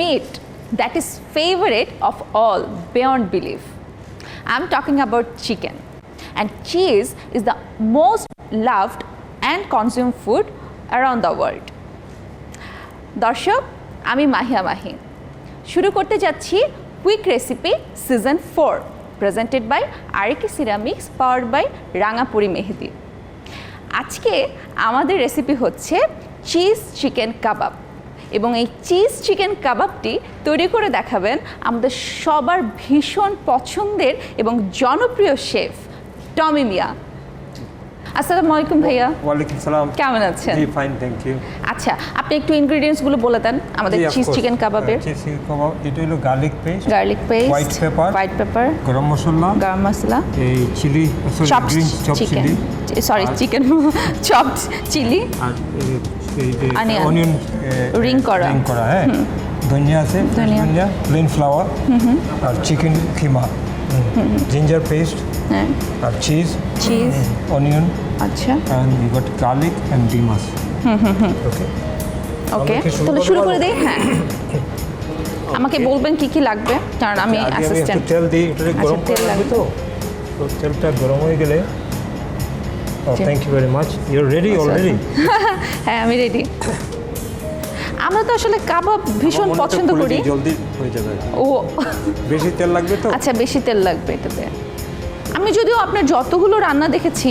meat that is favorite of all beyond belief. I'm talking about chicken. And cheese is the most loved and consumed food around the world. দর্শক, আমি মাহিয়া মাহি শুরু করতে যাচ্ছি quick recipe season 4 presented by RK ceramics powered by Rangapuri Mehedi. আজকে আমাদের recipe হচ্ছে cheese chicken কাবাব এবং এই চিজ চিকেন কাবাবটি তৈরি করে দেখাবেন আমাদের সবার ভীষণ পছন্দের এবং জনপ্রিয় শেফ টমি মিয়া। আসসালামু আলাইকুম ভাইয়া। ওয়ালাইকুম সালাম। কেমন আছেন? জি ফাইন, থ্যাংক ইউ। আচ্ছা, আপনি একটু ইনগ্রেডিয়েন্টসগুলো বলে দেন আমাদের চিজ চিকেন কাবাবের। চিজ চিকেন কাবাব এটা হলো garlic paste, white pepper, garam masala, এই chilli, green chop chilli, sorry chicken chopped chilli, আর এই যে অনিয়ন রিং করা, হ্যাঁ, ধনিয়া আছে, ধনিয়া, প্লেন ফ্লাওয়ার, আর চিকেন কিমা, জিঞ্জার পেস্ট, হ্যাঁ, আর চিজ, অনিয়ন, আচ্ছা, and we got garlic and dimas. Okay, তাহলে শুরু করে দেই। হ্যাঁ, আমাকে বলবেন কি কি লাগবে, কারণ আমি অ্যাসিস্ট্যান্ট। তেল দিই, এটা গরম তেল লাগবে তো তেলটা গরম হয়ে গেলে। Thank you very much. You are ready already? হ্যাঁ, আমি রেডি। আমরা তো আসলে কাবাব ভীষণ পছন্দ করি। জলদি হয়ে যাবে। ও, বেশি তেল লাগবে তো? আচ্ছা, বেশি তেল লাগবে এটাতে। আমি যদিও আপনার যতগুলো রান্না দেখেছি,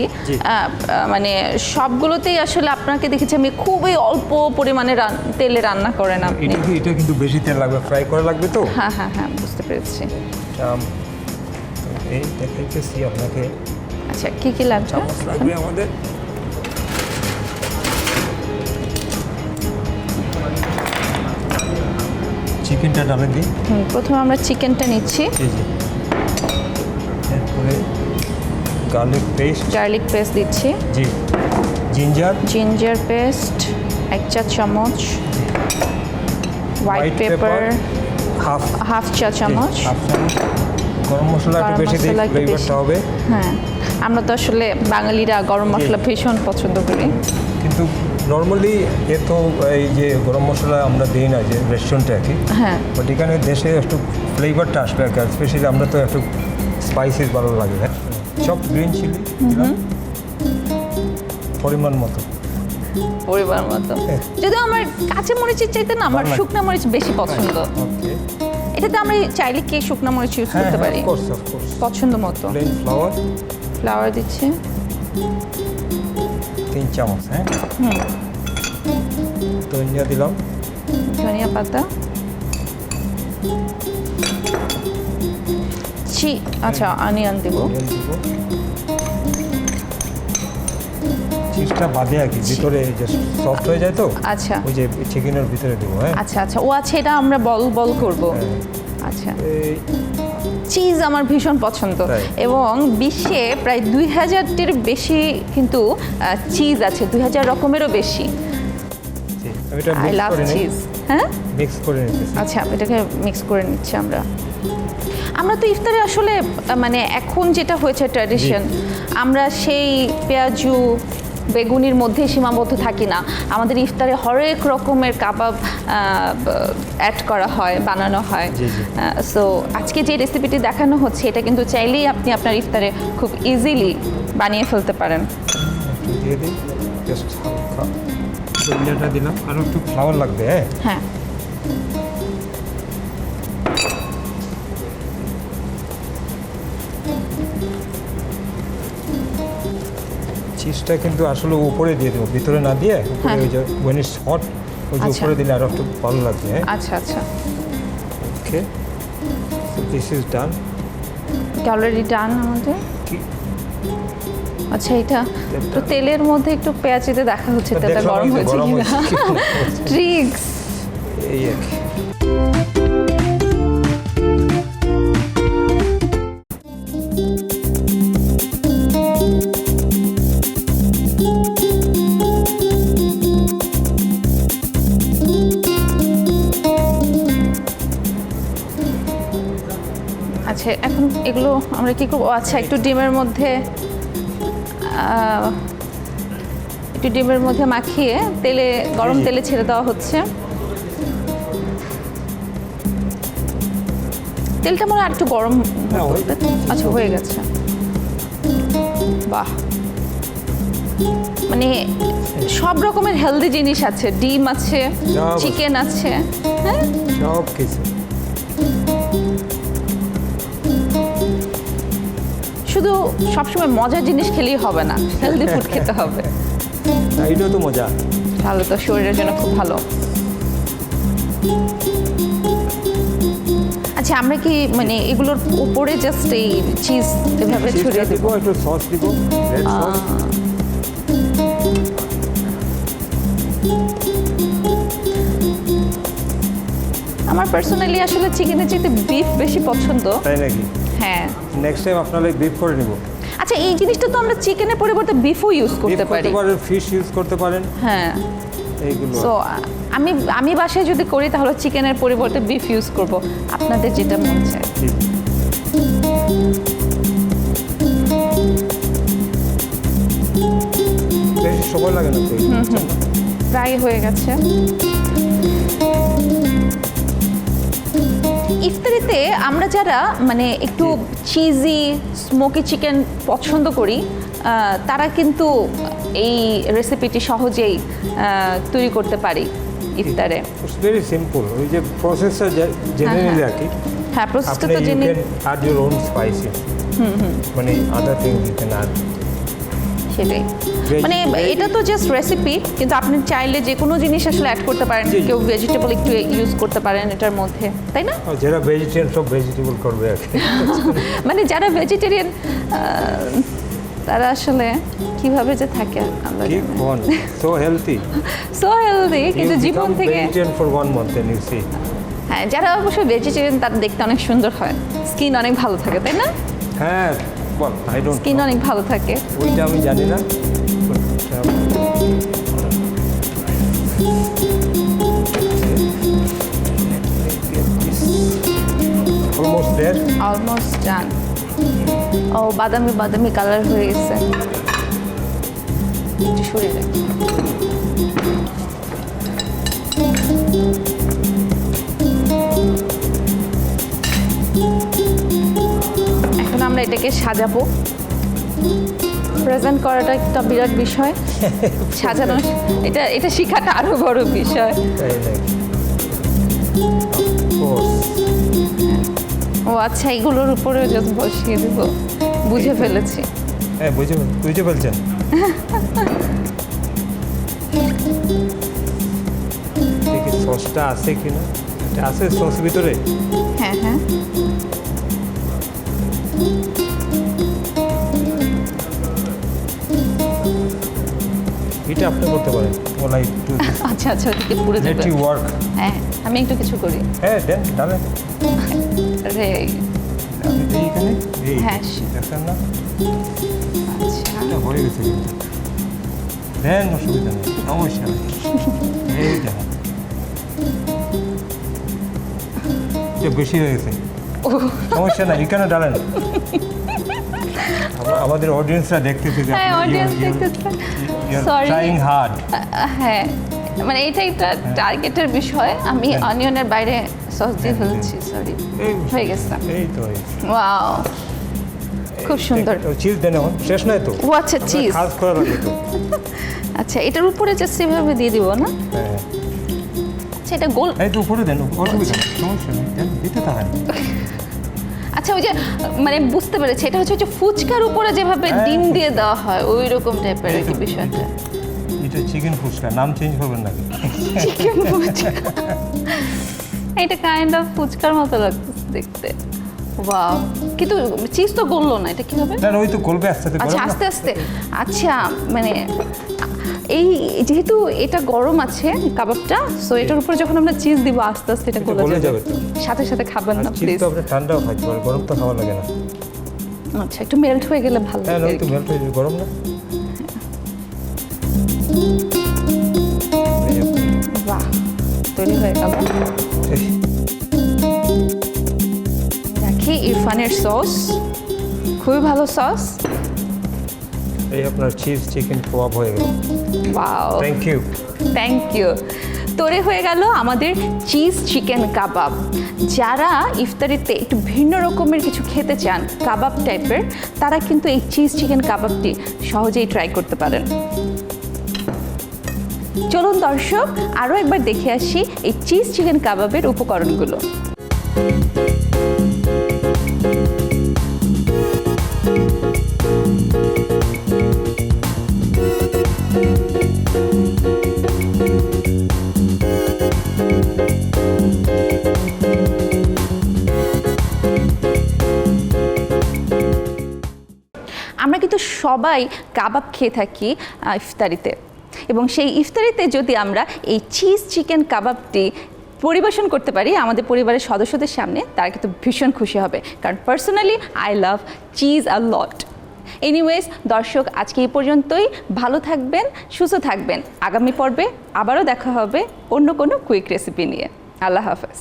মানে সবগুলোতেই আসলে আপনাকে দেখেছি আমি খুবই অল্প পরিমাণে তেলে রান্না করেন আপনি। এটা কিন্তু বেশি তেল লাগবে, ফ্রাই করা লাগবে তো। হ্যাঁ হ্যাঁ হ্যাঁ, বুঝতে পেরেছি। এই দেখাইতেছি আপনাকে। আচ্ছা, কি কি লাগবে আমাদের? চিকেনটা ডালে দিই। প্রথমে আমরা চিকেনটা নিচ্ছি। এরপরে গার্লিক পেস্ট দিচ্ছি। জি, জিঞ্জার পেস্ট 1 চা চামচ, হোয়াইট পেপার হাফ চা চামচ, গরম মশলা একটু বেশি দিই, ফ্লেভারটা হবে। হ্যাঁ, আমরা তো আসলে বাঙালিরা গরম মশলা ভীষণ পছন্দ করি, কিন্তু নর্মালি এ তো এই যে গরম মশলা আমরা দিই না যে রেস্টুরেন্টে আর কি। হ্যাঁ, বাট এখানে দেশে একটু ফ্লেভারটা আসবে আর কি, স্পেশালি আমরা তো একটু স্পাইসেস ভালো লাগে। হ্যাঁ, চপ গ্রিন চিলি পরিমাণ মতো। যদিও আমার কাঁচা মরিচের চাইতে না আমার শুকনো মরিচ বেশি পছন্দ। এটাতে আমরা চাইলে কি শুকনো মরিচ ইউজ করতে পারি পছন্দ মতো। প্লেন ফ্লাওয়ার দিচ্ছি 3 চামচ। হ্যাঁ, ধনিয়া দিলাম, ধনিয়া পাতা, আচ্ছা, অনিয়ন দিব। চিজটা বাদে আর কি, ভিতরে জাস্ট সফট হয়ে যায় তো। আচ্ছা, ওই যে চিকেনের ভিতরে দেবো। হ্যাঁ, আচ্ছা আচ্ছা, ও আচ্ছা, এটা আমরা বল করব। আচ্ছা, চিজ আমার ভীষণ পছন্দ এবং বিশ্বে প্রায় 2000-টির বেশি কিন্তু চিজ আছে, 2000 রকমেরও বেশি। I love cheese. হ্যাঁ, মিক্স করে নিচ্ছি। আচ্ছা, এটাকে মিক্স করে নিচ্ছি আমরা। তো ইফতারে আসলে মানে এখন যেটা হয়েছে ট্র্যাডিশন, আমরা সেই পেঁয়াজু বেগুনির মধ্যে সীমাবদ্ধ থাকি না, আমাদের ইফতারে হরেক রকমের কাবাব অ্যাড করা হয়, বানানো হয়। সো আজকে যে রেসিপিটি দেখানো হচ্ছে এটা কিন্তু চাইলেই আপনি আপনার ইফতারে খুব ইজিলি বানিয়ে ফেলতে পারেন। দিয়ে দিই, জাস্ট হালকা ধনিয়াটা দিলাম, আর একটু ফ্লাওয়ার লাগবে। হ্যাঁ, চিজটা কিন্তু আসলে উপরে দিয়ে দেবো, ভিতরে না দিয়ে উপরে। ওই যে when it's hot ওই যে উপরে দিলে আরো একটু ভালো লাগবে। আচ্ছা আচ্ছা, ওকে, সো দিস ইজ ডান। এটা অলরেডি ডান আমাদের। আচ্ছা, এটা তো তেলের মধ্যে একটু পেঁয়াজ দিতে দেখা হচ্ছে, তেলটা গরম হয়েছে কিনা। ট্রিক্স এই আর কি। আচ্ছা, এখন এগুলো আমরা কি করবো? আচ্ছা, একটু ডিমের মধ্যে মাখিয়ে গরম তেলে ছেড়ে দেওয়া হচ্ছে। তেলটা মনে হয় একটু গরম। আচ্ছা হয়ে গেছে। বাহ, মানে সব রকমের হেলদি জিনিস আছে, ডিম আছে, চিকেন আছে, হ্যাঁ সব কিছু। শুধু সবসময় মজার জিনিস খেলেই হবে না, হেলদি ফুড খেতে হবে। এইটাও তো মজা, ভালো, তো শরীরের জন্য খুব ভালো। আচ্ছা, আমরা কি মানে এগুলোর উপরে জাস্ট এই চিজ এভাবে ছড়িয়ে দেব? একটু সস দিব, রেড সস। আমার পার্সোনালি আসলে চিকেনের চাইতে বিফ বেশি পছন্দ। তাই নাকি? হ্যাঁ, নেক্সট টাইম আপনারা বিফ করে নিব। আচ্ছা, এই জিনিসটা তো আমরা চিকেনের পরিবর্তে বিফও ইউজ করতে পারি। ফিশ ইউজ করতে পারেন। হ্যাঁ, এইগুলো। সো আমি বাসায় যদি করি তাহলে চিকেনের পরিবর্তে বিফ ইউজ করব, আপনাদের যেটা মন চায়। বেশি সময় লাগে না তো। প্রায় হয়ে গেছে। ইফতারিতে আমরা যারা মানে একটু চিজি স্মোকি চিকেন পছন্দ করি, তারা কিন্তু এই রেসিপিটি সহজেই তৈরি করতে পারি ইফতারে। It's very simple. ওই যে প্রসেসটা জেনে নিলে আর কি। হ্যাঁ, প্রসেসটা তো জেনে। অ্যাড ইওর ওন স্পাইসেস, মানে other things you can add. সেটাই, মানে এটা তো জাস্ট রেসিপি, কিন্তু আপনি চাইলে যে কোনো জিনিস আসলে অ্যাড করতে পারেন। কেউ ভেজিটেবল একটু ইউজ করতে পারেন এটার মধ্যে, তাই না? যারা ভেজিটেরিয়ান সব ভেজিটেবল করবে আর কি। মানে যারা ভেজিটেরিয়ান তারা আসলে কিভাবে যে থাকে আমরা কি কোন সো হেলদি, কিন্তু জীবন থেকে vegetarian for 1 month and you see। হ্যাঁ, যারা অবশ্য ভেজিটেরিয়ান তারা দেখতে অনেক সুন্দর হয়, স্কিন অনেক ভালো থাকে, তাই না? হ্যাঁ, বল, আই ডোন্ট স্কিন অনেক ভালো থাকে। ওইটা আমি জানি না। Almost done. ও, বাদামি কালার হয়ে গেছে। একটু সরিয়ে দেখ। এখন আমরা এটাকে সাজাবো। প্রেজেন্ট করাটা একটা বিরাট বিষয়, সাজানো এটা শেখাটা আরো বড় বিষয়। ও আচ্ছা, এগুলোর উপরে জাস্ট বসিয়ে দেবো, বুঝে ফেলেছি। হ্যাঁ, বুঝে ফেলছেন। দেখি সসটা আছে কিনা। এটা আছে সস ভিতরে। হ্যাঁ, এটা আপনি করতে পারেন। ওলাই একটু। আচ্ছা, ওদিকে পুরো যাবে। Let you work. হ্যাঁ, আমি একটু কিছু করি। হ্যাঁ, দেন ডালে। রে আমি দেই এখানে। এই হ্যাঁ, দেখেন না। আচ্ছা, এটা হয়ে গেছে কিন্তু। দেন, অসুবিধা নেই, সমস্যা নেই। এই দেখেন, এটা বেশি হয়ে গেছে। সমস্যা নাই, এখানে ডালেন। আমাদের অডিয়েন্সরা দেখতেছে যে হ্যাঁ, অডিয়েন্স দেখতেছে। Sorry, trying hard. হ্যাঁ, মানে এটা একটা টার্গেটের বিষয়। আমি অনিয়নের বাইরে সস দিয়ে ফেলছি, সরি। হয়ে গেছে। এই তো, ওয়াও, খুব সুন্দর। চিজ দেন এখন, শেষ নাই তো। ও আচ্ছা, চিজ খাস করা লাগে তো। আচ্ছা, এটার উপরে জাস্ট এভাবে দিয়ে দিব না? হ্যাঁ, আচ্ছা, এটা গোল। এই তো উপরে দেন, অসুবিধা নেই, সমস্যা নেই, দেন, দিতে থাকেন। আচ্ছা, ওই যে মানে বুঝতে পেরেছি, এটা হচ্ছে যে ফুচকার উপরে যেভাবে ডিম দিয়ে দেওয়া হয় ওই রকম টাইপের কি বিষয়টা। এটা চিকেন ফুচকা, নাম চেঞ্জ করবেন নাকি? চিকেন ফুচকা, এটা কাইন্ড অফ ফুচকার মতো লাগছে দেখতে। ওয়াও, কিন্তু চিজ তো গললো না, এটা কিভাবে? না, ওই তো গলবে আস্তে আস্তে। আচ্ছা, আস্তে আস্তে। আচ্ছা, মানে এই যেহেতু এটা গরম আছে কাবাবটা, সো এটার উপরে যখন আমরা চিজ দিব আস্তে আস্তে এটা গলে যাবে। সাথে সাথে খাবেন না প্লিজ। চিজ তো আপনি ঠান্ডাও খাইতে পারেন, গরম তো খাওয়া লাগে না। আচ্ছা, একটু মেল্ট হয়ে গেলে ভালো লাগে। হ্যাঁ, একটু মেল্ট হয়ে যাবে, গরম না। বাহ, তৈরি হয়ে গেল। দেখি ইরফানের সস, খুবই ভালো সস। এই আপনার চিজ চিকেন কাবাব হয়ে গেল। Wow, thank you. তৈরি হয়ে গেল আমাদের চিজ চিকেন কাবাব। যারা ইফতারিতে একটু ভিন্ন রকমের কিছু খেতে চান কাবাব টাইপের, তারা কিন্তু এই চিজ চিকেন কাবাবটি সহজেই ট্রাই করতে পারেন। চলুন দর্শক, আরও একবার দেখে আসি এই চিজ চিকেন কাবাবের উপকরণগুলো। আমরা কিন্তু সবাই কাবাব খেয়ে থাকি ইফতারিতে, এবং সেই ইফতারিতে যদি আমরা এই চিজ চিকেন কাবাবটি পরিবেশন করতে পারি আমাদের পরিবারের সদস্যদের সামনে, তারা কিন্তু ভীষণ খুশি হবে, কারণ personally I love cheese a lot. Anyways দর্শক, আজকে এই পর্যন্তই। ভালো থাকবেন, সুস্থ থাকবেন। আগামী পর্বে আবারও দেখা হবে অন্য কোনো কুইক রেসিপি নিয়ে। আল্লাহ হাফেজ।